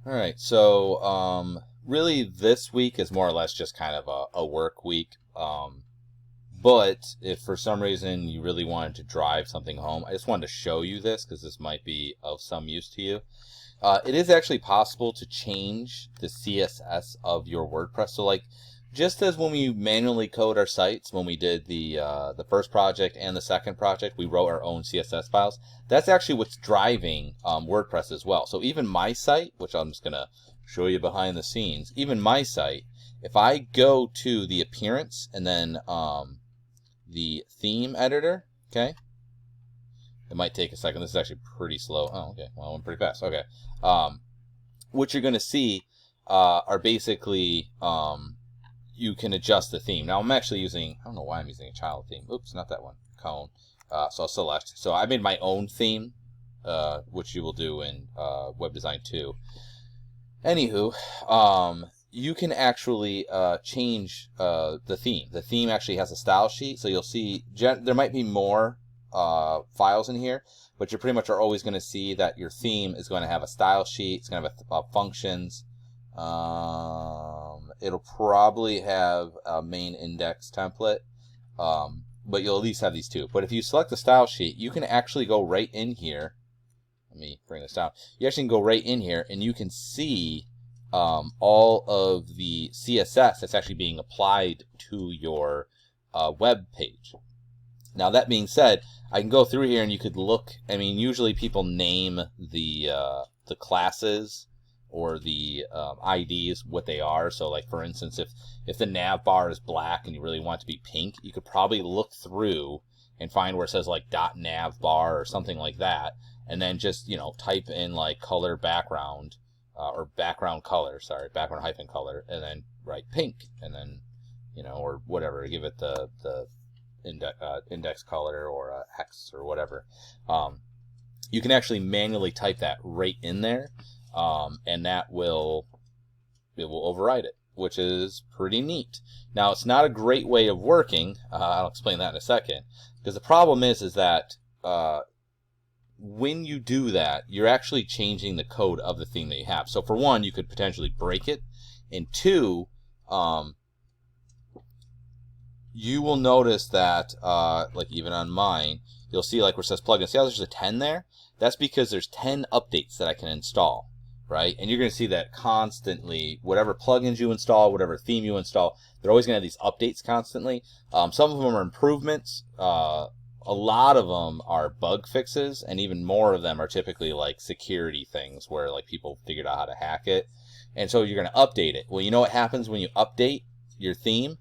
All right, so really this week is more or less just kind of a work week. But if for some reason you really wanted to drive something home, I just wanted to show you this because this might be of some use to you. It is actually possible to change the CSS of your WordPress. So like, just as when we manually code our sites, when we did the first project and the second project, we wrote our own CSS files. That's actually what's driving WordPress as well. So even my site, which I'm just gonna show you behind the scenes, even my site, if I go to the appearance and then the theme editor, okay, it might take a second. This is actually pretty slow. Oh, okay. Well, I went pretty fast. Okay. What you're going to see are basically you can adjust the theme. Now, I'm actually using, I don't know why I'm using a child theme. Oops, not that one. Cone. So I'll select. So I made my own theme, which you will do in Web Design 2. Anywho, you can actually change the theme. The theme actually has a style sheet, so you'll see there might be more files in here, but you pretty much are always going to see that your theme is going to have a style sheet. It's going to have functions. It'll probably have a main index template, but you'll at least have these two. But if you select the style sheet, you can actually go right in here. Let me bring this down. You actually can go right in here and you can see all of the CSS that's actually being applied to your web page. Now that being said, I can go through here and you could look. I mean, usually people name the classes or the IDs what they are. So like for instance, if the nav bar is black and you really want it to be pink, you could probably look through and find where it says like .nav bar or something like that, and then just type in like color background or background color, sorry, background hyphen color, and then write pink, and then or whatever, give it the index color or hex or whatever. You can actually manually type that right in there, and it will override it, which is pretty neat. Now it's not a great way of working. I'll explain that in a second, because the problem is that when you do that, you're actually changing the code of the theme that you have. So for one, you could potentially break it, and two, you will notice that, like even on mine, you'll see like where it says plugins. See how there's a 10 there? That's because there's 10 updates that I can install, right? And you're going to see that constantly. Whatever plugins you install, whatever theme you install, they're always going to have these updates constantly. Some of them are improvements. A lot of them are bug fixes, and even more of them are typically like security things where like people figured out how to hack it. And so you're going to update it. Well, you know what happens when you update your theme?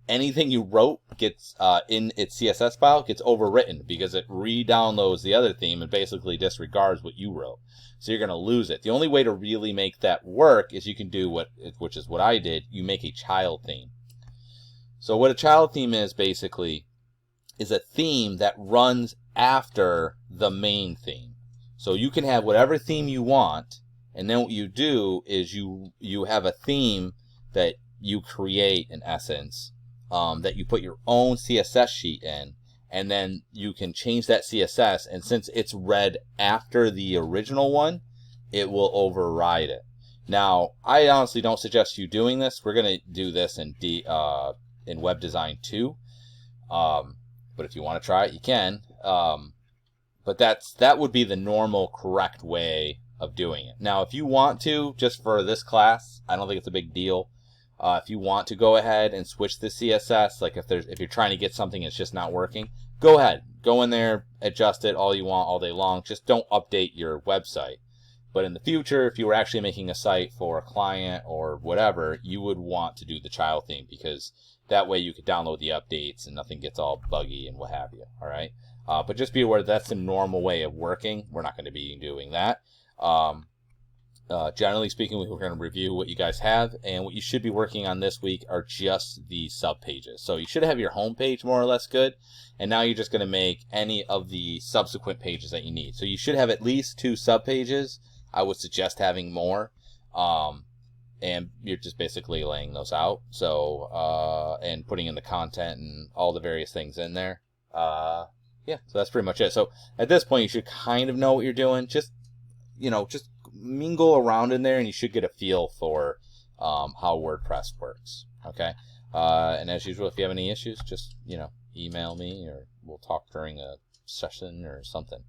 Anything you wrote gets in its CSS file gets overwritten because it re-downloads the other theme and basically disregards what you wrote. So you're going to lose it. The only way to really make that work is you can do which is what I did. You make a child theme. So what a child theme is basically is a theme that runs after the main theme. So you can have whatever theme you want, and then what you do is you have a theme that you create in essence, that you put your own CSS sheet in, and then you can change that CSS, and since it's read after the original one, it will override it. Now, I honestly don't suggest you doing this. We're going to do this in Web Design 2. But if you want to try it, you can. But that would be the normal, correct way of doing it. Now, if you want to, just for this class, I don't think it's a big deal. If you want to go ahead and switch the CSS, like if you're trying to get something that's just not working, go ahead. Go in there, adjust it all you want all day long. Just don't update your website. But in the future, if you were actually making a site for a client or whatever, you would want to do the child theme, because that way you could download the updates and nothing gets all buggy and what have you. All right. But just be aware that's the normal way of working. We're not going to be doing that. Generally speaking, we're going to review what you guys have, and what you should be working on this week are just the sub pages. So you should have your home page more or less good, and now you're just going to make any of the subsequent pages that you need. So you should have at least 2 sub pages. I would suggest having more, and you're just basically laying those out. So and putting in the content and all the various things in there. Yeah, so that's pretty much it. So at this point, you should kind of know what you're doing. Just mingle around in there, and you should get a feel for how WordPress works. Okay, and as usual, if you have any issues, just email me, or we'll talk during a session or something.